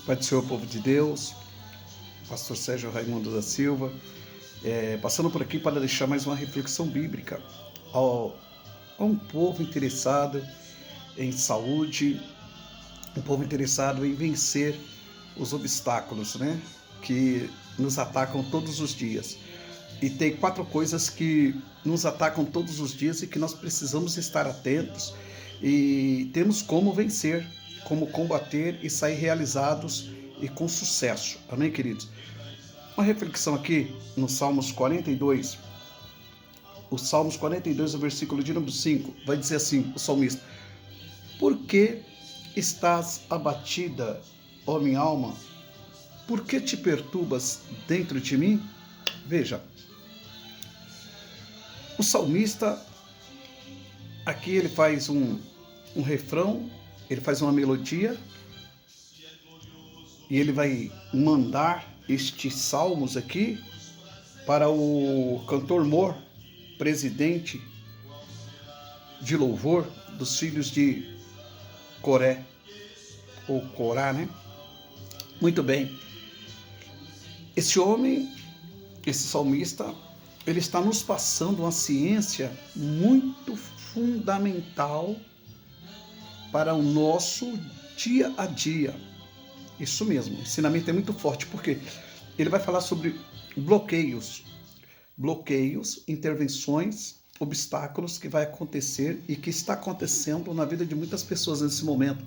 Pai do Senhor, povo de Deus, pastor Sérgio Raimundo da Silva, passando por aqui para deixar mais uma reflexão bíblica a um povo interessado em saúde, um povo interessado em vencer os obstáculos, né, que nos atacam todos os dias. E tem 4 coisas que nos atacam todos os dias e que nós precisamos estar atentos e temos como vencer, como combater e sair realizados e com sucesso. Amém, queridos? Uma reflexão aqui no Salmos 42. O Salmos 42, o versículo de número 5, vai dizer assim, o salmista: Por que estás abatida, ó minha alma? Por que te perturbas dentro de mim? Veja, o salmista, aqui ele faz um refrão, ele faz uma melodia, e ele vai mandar estes salmos aqui para o cantor Mor, presidente de louvor dos filhos de Coré, ou Corá, né? Muito bem. Esse homem, esse salmista, ele está nos passando uma ciência muito fundamental para o nosso dia a dia. Isso mesmo, o ensinamento é muito forte, porque ele vai falar sobre bloqueios, intervenções, obstáculos que vai acontecer e que está acontecendo na vida de muitas pessoas nesse momento.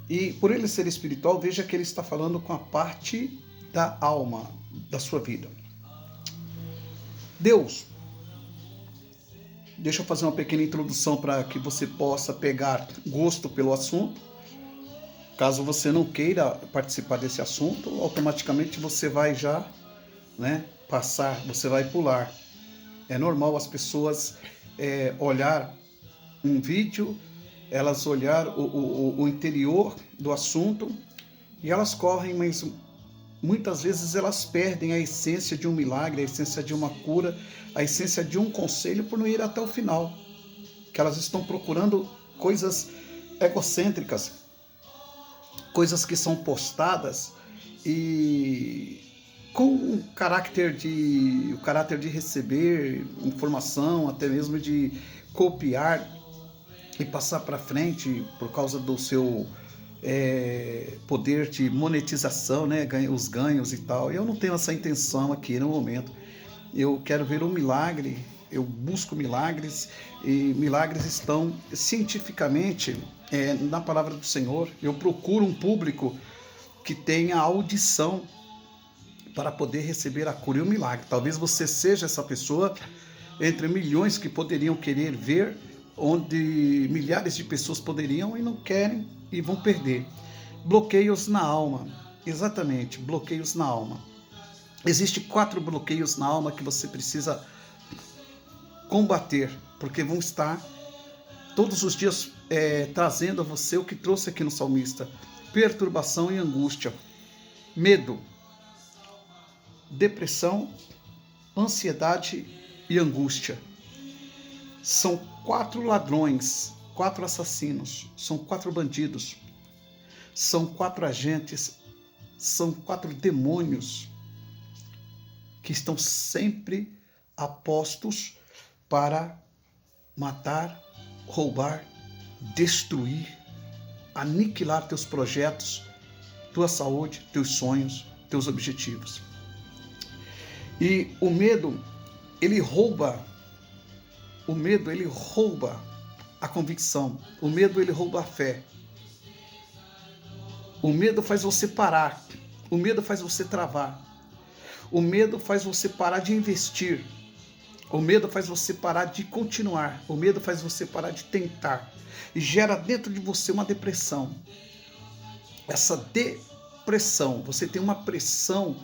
E por ele ser espiritual, veja que ele está falando com a parte da alma da sua vida. Deus, deixa eu fazer uma pequena introdução para que você possa pegar gosto pelo assunto. Caso você não queira participar desse assunto, automaticamente você vai já, passar, você vai pular. É normal as pessoas olhar um vídeo, elas olhar o interior do assunto e elas correm, mas muitas vezes elas perdem a essência de um milagre, a essência de uma cura, a essência de um conselho por não ir até o final. Que elas estão procurando coisas egocêntricas, coisas que são postadas e com o caráter de receber informação, até mesmo de copiar e passar para frente por causa do seu poder de monetização, os ganhos e tal. Eu não tenho essa intenção aqui no momento. Eu quero ver um milagre, eu busco milagres, e milagres estão cientificamente na palavra do Senhor. Eu procuro um público que tenha audição para poder receber a cura e o milagre. Talvez você seja essa pessoa entre milhões que poderiam querer ver, onde milhares de pessoas poderiam e não querem e vão perder. Bloqueios na alma. Exatamente, bloqueios na alma. Existem 4 bloqueios na alma que você precisa combater, porque vão estar todos os dias trazendo a você o que trouxe aqui no salmista: perturbação e angústia, medo, depressão, ansiedade e angústia. São 4 ladrões, 4 assassinos, são 4 bandidos, são 4 agentes, são 4 demônios que estão sempre apostos para matar, roubar, destruir, aniquilar teus projetos, tua saúde, teus sonhos, teus objetivos. E o medo, ele rouba a convicção. O medo, ele rouba a fé. O medo faz você parar. O medo faz você travar. O medo faz você parar de investir. O medo faz você parar de continuar. O medo faz você parar de tentar. E gera dentro de você uma depressão. Essa depressão, você tem uma pressão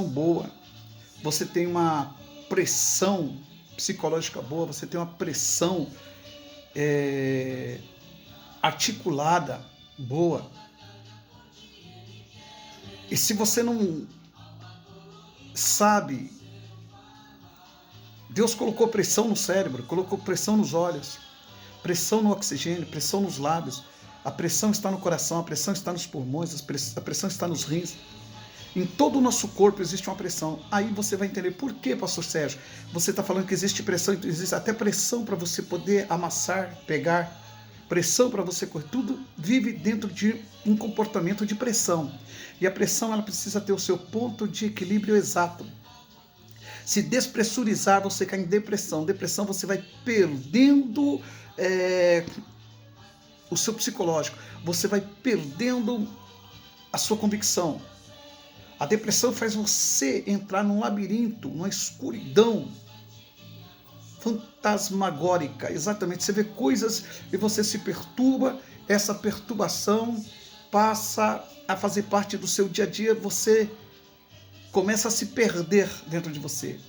boa. Você tem uma pressão psicológica boa. Você tem uma pressão articulada boa. E se você não sabe, Deus colocou pressão no cérebro, colocou pressão nos olhos, pressão no oxigênio, pressão nos lábios, A pressão está no coração, a pressão está nos pulmões, a pressão está nos rins. Em todo o nosso corpo existe uma pressão. Aí você vai entender por que, pastor Sérgio, você está falando que existe pressão, existe até pressão para você poder amassar, pegar, pressão para você correr. Tudo vive dentro de um comportamento de pressão. E a pressão ela precisa ter o seu ponto de equilíbrio exato. Se despressurizar, você cai em depressão. Depressão, você vai perdendo o seu psicológico. Você vai perdendo a sua convicção. A depressão faz você entrar num labirinto, numa escuridão fantasmagórica. Exatamente. Você vê coisas e você se perturba. Essa perturbação passa a fazer parte do seu dia a dia. Você começa a se perder dentro de você.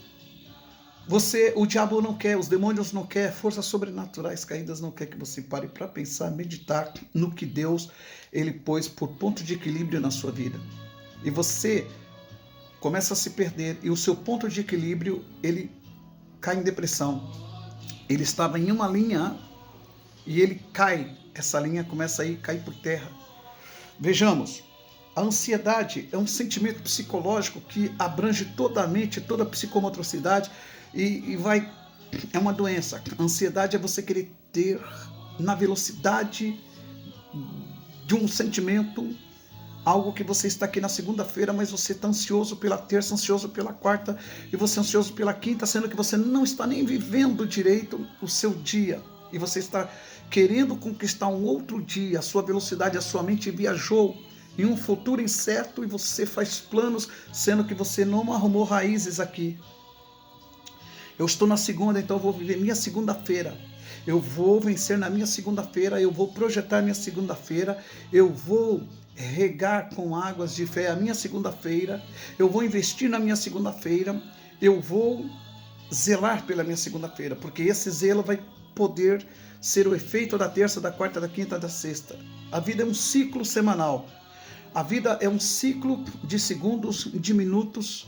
O diabo não quer, os demônios não quer, forças sobrenaturais caídas não quer que você pare para pensar, meditar no que Deus ele pôs por ponto de equilíbrio na sua vida. E você começa a se perder e o seu ponto de equilíbrio ele cai em depressão. Ele estava em uma linha e ele cai, essa linha começa a cair por terra. Vejamos, a ansiedade é um sentimento psicológico que abrange toda a mente, toda a psicomotricidade é uma doença. A ansiedade é você querer ter na velocidade de um sentimento, algo que você está aqui na segunda-feira, mas você está ansioso pela terça, ansioso pela quarta e você é ansioso pela quinta, sendo que você não está nem vivendo direito o seu dia e você está querendo conquistar um outro dia. A sua velocidade, a sua mente viajou em um futuro incerto e você faz planos, sendo que você não arrumou raízes aqui. Eu estou na segunda, então eu vou viver minha segunda-feira. Eu vou vencer na minha segunda-feira, eu vou projetar minha segunda-feira, eu vou regar com águas de fé a minha segunda-feira, eu vou investir na minha segunda-feira, eu vou zelar pela minha segunda-feira, porque esse zelo vai poder ser o efeito da terça, da quarta, da quinta, da sexta. A vida é um ciclo semanal. A vida é um ciclo de segundos, de minutos,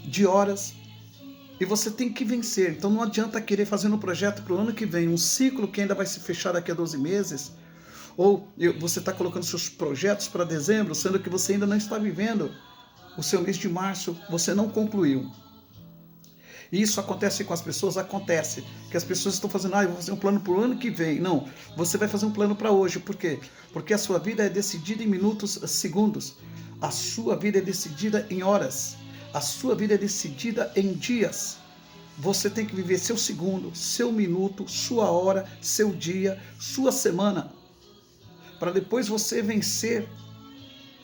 de horas. E você tem que vencer. Então não adianta querer fazer um projeto para o ano que vem, um ciclo que ainda vai se fechar daqui a 12 meses. Ou você está colocando seus projetos para dezembro, sendo que você ainda não está vivendo o seu mês de março, você não concluiu. E isso acontece com as pessoas? Acontece. Que as pessoas estão fazendo, eu vou fazer um plano para o ano que vem. Não, você vai fazer um plano para hoje. Por quê? Porque a sua vida é decidida em minutos, segundos. A sua vida é decidida em horas. A sua vida é decidida em dias. Você tem que viver seu segundo, seu minuto, sua hora, seu dia, sua semana. Para depois você vencer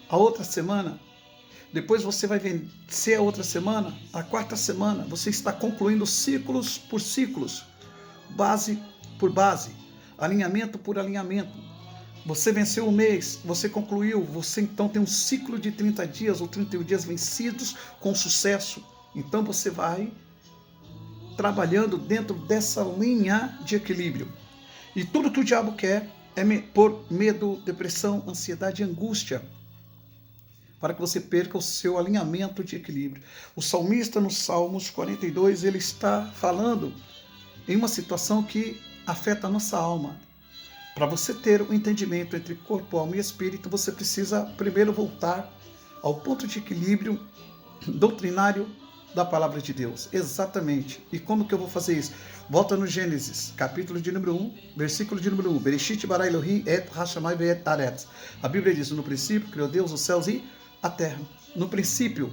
a outra semana. Depois você vai vencer a outra semana, a quarta semana. Você está concluindo ciclos por ciclos, base por base, alinhamento por alinhamento. Você venceu o mês, você concluiu, você então tem um ciclo de 30 dias ou 31 dias vencidos com sucesso. Então você vai trabalhando dentro dessa linha de equilíbrio. E tudo que o diabo quer é pôr medo, depressão, ansiedade e angústia, para que você perca o seu alinhamento de equilíbrio. O salmista, no Salmos 42, ele está falando em uma situação que afeta a nossa alma. Para você ter o entendimento entre corpo, alma e espírito, você precisa primeiro voltar ao ponto de equilíbrio doutrinário da palavra de Deus. Exatamente. E como que eu vou fazer isso? Volta no Gênesis, capítulo de número 1, versículo de número 1. Bereshit bara Elohim et hashamayim ve'et aretz. A Bíblia diz, no princípio criou Deus os céus e a terra. No princípio,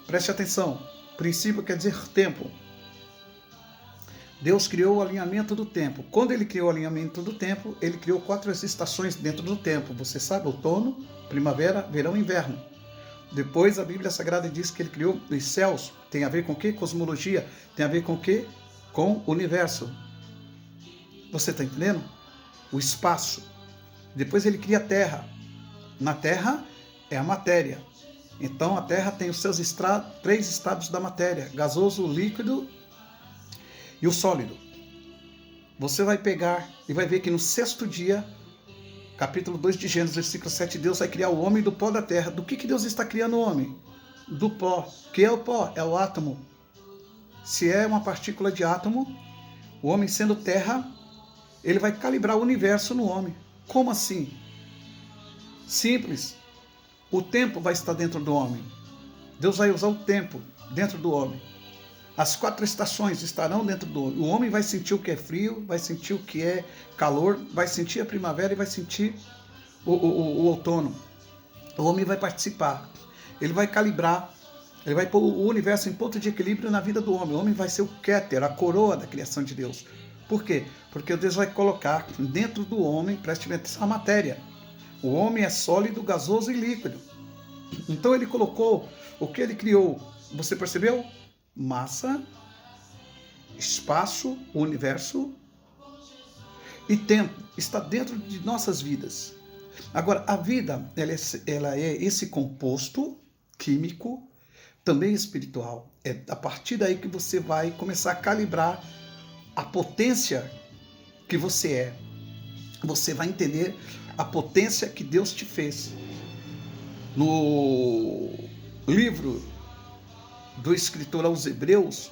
preste atenção, princípio quer dizer tempo. Deus criou o alinhamento do tempo. Quando ele criou o alinhamento do tempo, ele criou 4 estações dentro do tempo. Você sabe, outono, primavera, verão e inverno. Depois a Bíblia Sagrada diz que ele criou os céus. Tem a ver com o quê? Cosmologia. Tem a ver com o quê? Com o universo. Você está entendendo? O espaço. Depois ele cria a terra. Na terra é a matéria. Então a terra tem os seus 3 estados da matéria: gasoso, líquido e o sólido. Você vai pegar e vai ver que no 6º dia, capítulo 2 de Gênesis, versículo 7, Deus vai criar o homem do pó da terra. Do que Deus está criando o homem? Do pó. O que é o pó? É o átomo. Se é uma partícula de átomo, o homem sendo terra, ele vai calibrar o universo no homem. Como assim? Simples. O tempo vai estar dentro do homem. Deus vai usar o tempo dentro do homem. As 4 estações estarão dentro do homem. O homem vai sentir o que é frio, vai sentir o que é calor, vai sentir a primavera e vai sentir o outono. O homem vai participar. Ele vai calibrar. Ele vai pôr o universo em ponto de equilíbrio na vida do homem. O homem vai ser o Kéter, a coroa da criação de Deus. Por quê? Porque Deus vai colocar dentro do homem, preste atenção, a matéria. O homem é sólido, gasoso e líquido. Então ele colocou o que ele criou. Você percebeu? Massa, espaço, universo e tempo. Está dentro de nossas vidas. Agora, a vida ela é esse composto químico, também espiritual. É a partir daí que você vai começar a calibrar a potência que você é. Você vai entender a potência que Deus te fez. No livro do escritor aos Hebreus,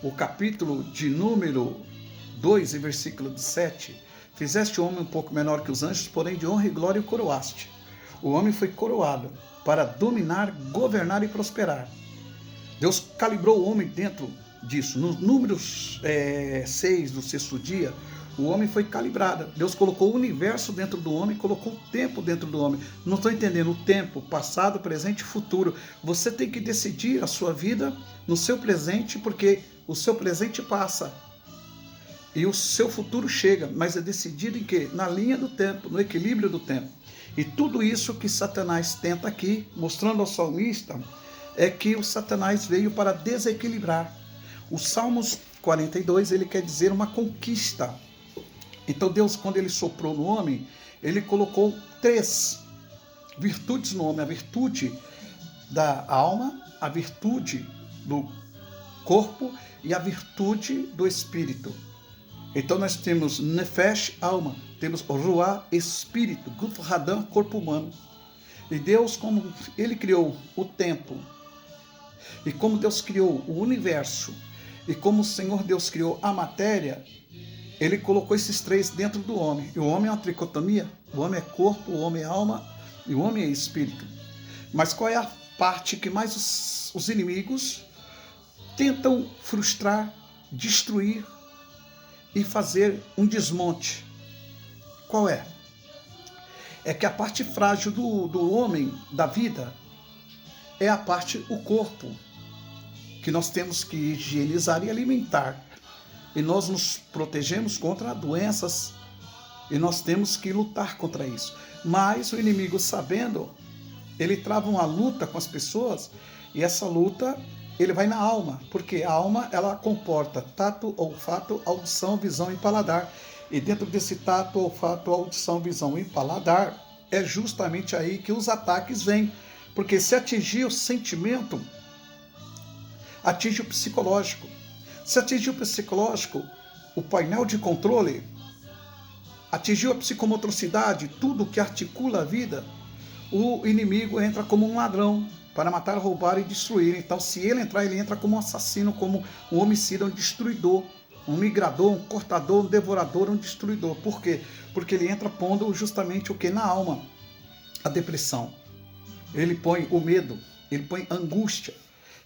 o capítulo de número 2, e versículo 7, fizeste o homem um pouco menor que os anjos, porém de honra e glória o coroaste. O homem foi coroado para dominar, governar e prosperar. Deus calibrou o homem dentro disso. No números 6 do 6º dia, o homem foi calibrado. Deus colocou o universo dentro do homem, colocou o tempo dentro do homem. Não estou entendendo o tempo, passado, presente e futuro. Você tem que decidir a sua vida no seu presente, porque o seu presente passa e o seu futuro chega, mas é decidido em quê? Na linha do tempo, no equilíbrio do tempo. E tudo isso que Satanás tenta aqui, mostrando ao salmista, é que o Satanás veio para desequilibrar. O Salmos 42, ele quer dizer uma conquista. Então Deus, quando ele soprou no homem, ele colocou 3 virtudes no homem. A virtude da alma, a virtude do corpo e a virtude do espírito. Então nós temos Nefesh, alma, temos Ruah, espírito, Guf Hadam, corpo humano. E Deus, como ele criou o tempo, e como Deus criou o universo, e como o Senhor Deus criou a matéria, ele colocou esses 3 dentro do homem. E o homem é uma tricotomia. O homem é corpo, o homem é alma e o homem é espírito. Mas qual é a parte que mais os inimigos tentam frustrar, destruir e fazer um desmonte? Qual é? É que a parte frágil do homem, da vida, é a parte, o corpo, que nós temos que higienizar e alimentar. E nós nos protegemos contra doenças e nós temos que lutar contra isso. Mas o inimigo, sabendo, ele trava uma luta com as pessoas e essa luta ele vai na alma, porque a alma ela comporta tato, olfato, audição, visão e paladar. E dentro desse tato, olfato, audição, visão e paladar é justamente aí que os ataques vêm. Porque se atingir o sentimento, atinge o psicológico. Se atingiu o psicológico, o painel de controle, atingiu a psicomotricidade, tudo que articula a vida, o inimigo entra como um ladrão para matar, roubar e destruir. Então, se ele entrar, ele entra como um assassino, como um homicida, um destruidor, um migrador, um cortador, um devorador, um destruidor. Por quê? Porque ele entra pondo justamente o que na alma? A depressão. Ele põe o medo, ele põe angústia,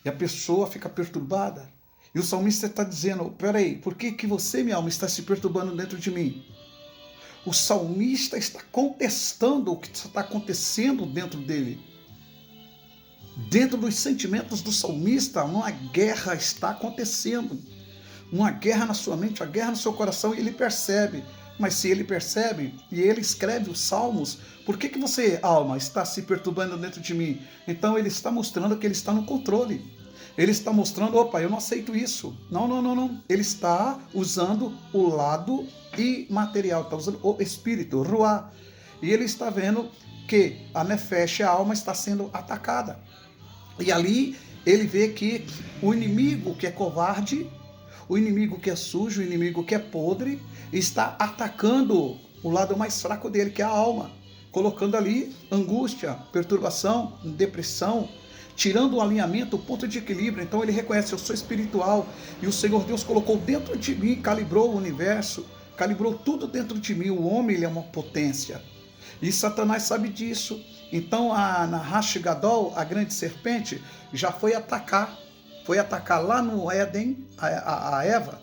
e a pessoa fica perturbada. E o salmista está dizendo, peraí, por que você, minha alma, está se perturbando dentro de mim? O salmista está contestando o que está acontecendo dentro dele. Dentro dos sentimentos do salmista, uma guerra está acontecendo. Uma guerra na sua mente, uma guerra no seu coração, e ele percebe. Mas se ele percebe, e ele escreve os salmos, por que você, alma, está se perturbando dentro de mim? Então ele está mostrando que ele está no controle. Ele está mostrando, opa, eu não aceito isso. Não. Ele está usando o lado imaterial, está usando o espírito, o Ruah. E ele está vendo que a Nefesh, a alma, está sendo atacada. E ali ele vê que o inimigo que é covarde, o inimigo que é sujo, o inimigo que é podre, está atacando o lado mais fraco dele, que é a alma. Colocando ali angústia, perturbação, depressão, tirando o alinhamento, o ponto de equilíbrio. Então ele reconhece, eu sou espiritual, e o Senhor Deus colocou dentro de mim, calibrou o universo, calibrou tudo dentro de mim. O homem, ele é uma potência. E Satanás sabe disso. Então a Nahash Gadol, a grande serpente, já foi atacar lá no Éden a Eva,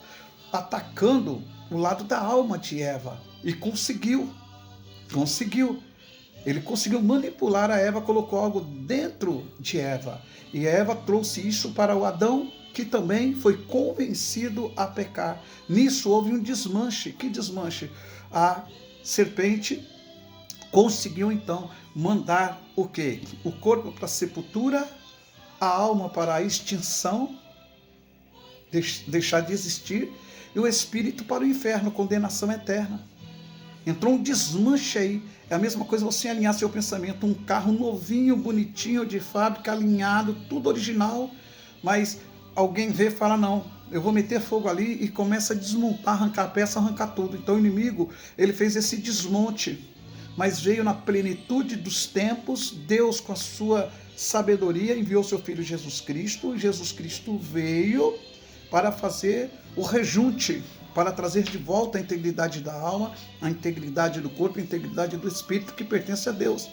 atacando o lado da alma de Eva. E conseguiu. Ele conseguiu manipular a Eva, colocou algo dentro de Eva. E Eva trouxe isso para o Adão, que também foi convencido a pecar. Nisso houve um desmanche. Que desmanche? A serpente conseguiu então mandar o quê? O corpo para a sepultura, a alma para a extinção, deixar de existir, e o espírito para o inferno, condenação eterna. Entrou um desmanche aí. É a mesma coisa você alinhar seu pensamento, um carro novinho, bonitinho, de fábrica, alinhado, tudo original, mas alguém vê e fala, não, eu vou meter fogo ali, e começa a desmontar, arrancar a peça, arrancar tudo. Então o inimigo, ele fez esse desmonte, mas veio na plenitude dos tempos. Deus, com a sua sabedoria, enviou seu Filho Jesus Cristo, e Jesus Cristo veio para fazer o rejunte, para trazer de volta a integridade da alma, a integridade do corpo, a integridade do espírito que pertence a Deus.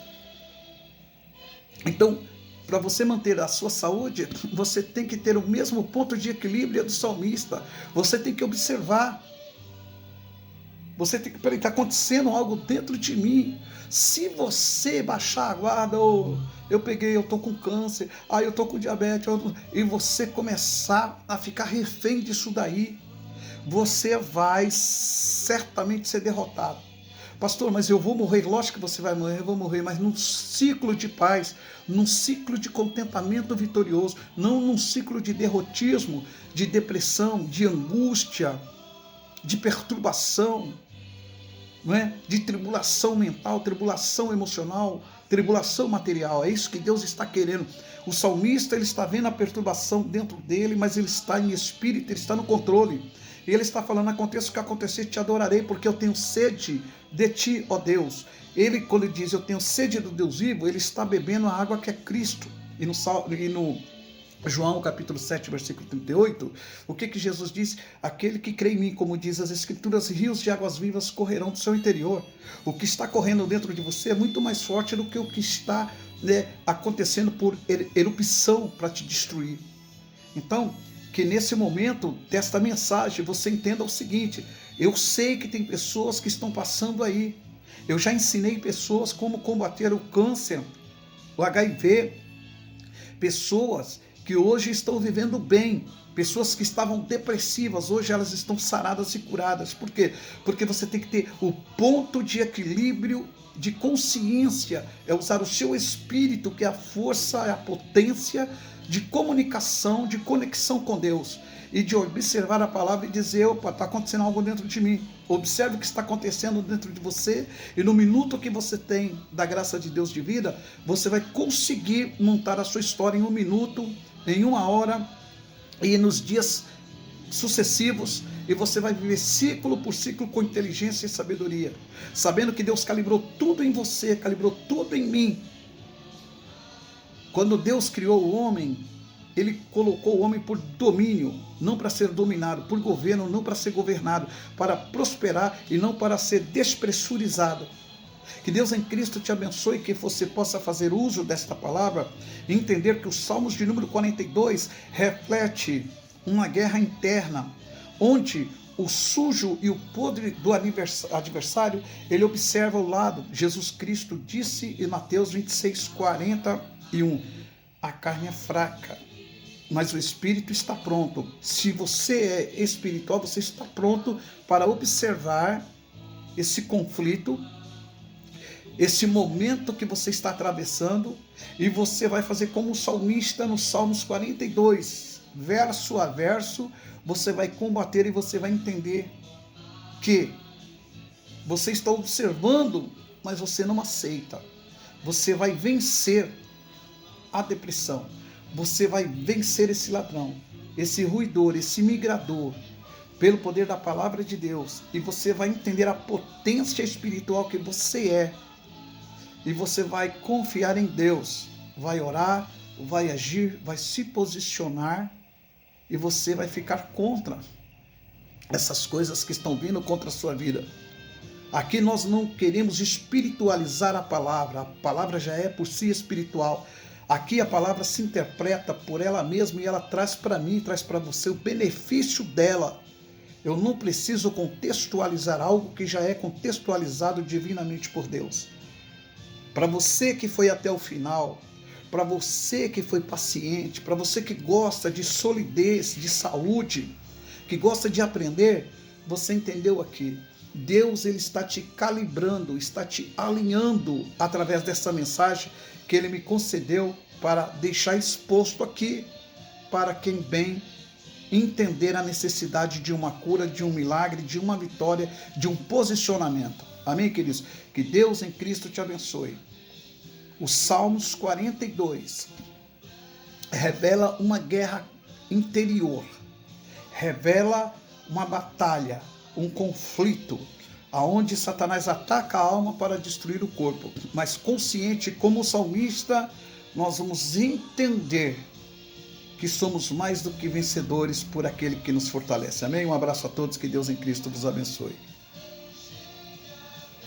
Então, para você manter a sua saúde, você tem que ter o mesmo ponto de equilíbrio do salmista. Você tem que observar. Você tem que, peraí, está acontecendo algo dentro de mim. Se você baixar a guarda, eu estou com câncer, eu estou com diabetes, e você começar a ficar refém disso daí, você vai certamente ser derrotado. Pastor, mas eu vou morrer? Lógico que você vai morrer, eu vou morrer, mas num ciclo de paz, num ciclo de contentamento vitorioso, não num ciclo de derrotismo, de depressão, de angústia, de perturbação, não é? De tribulação mental, tribulação emocional, tribulação material. É isso que Deus está querendo. O salmista, ele está vendo a perturbação dentro dele, mas ele está em espírito, ele está no controle. E ele está falando, aconteça o que acontecer, te adorarei, porque eu tenho sede de ti, ó Deus. Ele, quando ele diz, eu tenho sede do Deus vivo, ele está bebendo a água que é Cristo. E no João, capítulo 7, versículo 38, o que Jesus disse? Aquele que crê em mim, como diz as Escrituras, rios de águas vivas correrão do seu interior. O que está correndo dentro de você é muito mais forte do que o que está acontecendo por erupção para te destruir. Então, que nesse momento desta mensagem você entenda o seguinte: eu sei que tem pessoas que estão passando aí. Eu já ensinei pessoas como combater o câncer, o HIV, pessoas que hoje estão vivendo bem, pessoas que estavam depressivas, hoje elas estão saradas e curadas. Por quê? Porque você tem que ter o ponto de equilíbrio de consciência, é usar o seu espírito, que é a força, é a potência de comunicação, de conexão com Deus, e de observar a palavra e dizer, opa, está acontecendo algo dentro de mim. Observe o que está acontecendo dentro de você, e no minuto que você tem da graça de Deus de vida, você vai conseguir montar a sua história em 1 minuto, em 1 hora, e nos dias sucessivos, e você vai viver ciclo por ciclo com inteligência e sabedoria, sabendo que Deus calibrou tudo em você, calibrou tudo em mim. Quando Deus criou o homem, ele colocou o homem por domínio, não para ser dominado, por governo, não para ser governado, para prosperar e não para ser despressurizado. Que Deus em Cristo te abençoe, que você possa fazer uso desta palavra e entender que os Salmos de número 42 reflete uma guerra interna, onde o sujo e o podre do adversário, ele observa o lado. Jesus Cristo disse em Mateus 26, 41, a carne é fraca, mas o espírito está pronto. Se você é espiritual, você está pronto para observar esse conflito, esse momento que você está atravessando, e você vai fazer como o salmista no Salmos 42, verso a verso, você vai combater e você vai entender que você está observando, mas você não aceita. Você vai vencer a depressão, você vai vencer esse ladrão, esse ruidor, esse migrador, pelo poder da palavra de Deus, e você vai entender a potência espiritual que você é, e você vai confiar em Deus, vai orar, vai agir, vai se posicionar, e você vai ficar contra essas coisas que estão vindo contra a sua vida. Aqui nós não queremos espiritualizar a palavra já é por si espiritual. Aqui a palavra se interpreta por ela mesma e ela traz para mim, traz para você o benefício dela. Eu não preciso contextualizar algo que já é contextualizado divinamente por Deus. Para você que foi até o final, para você que foi paciente, para você que gosta de solidez, de saúde, que gosta de aprender, você entendeu aqui. Deus ele está te calibrando, está te alinhando através dessa mensagem que ele me concedeu para deixar exposto aqui para quem bem entender a necessidade de uma cura, de um milagre, de uma vitória, de um posicionamento. Amém, queridos? Que Deus em Cristo te abençoe. O Salmos 42 revela uma guerra interior, revela uma batalha, um conflito, aonde Satanás ataca a alma para destruir o corpo. Mas consciente como salmista, nós vamos entender que somos mais do que vencedores por aquele que nos fortalece. Amém? Um abraço a todos, que Deus em Cristo vos abençoe.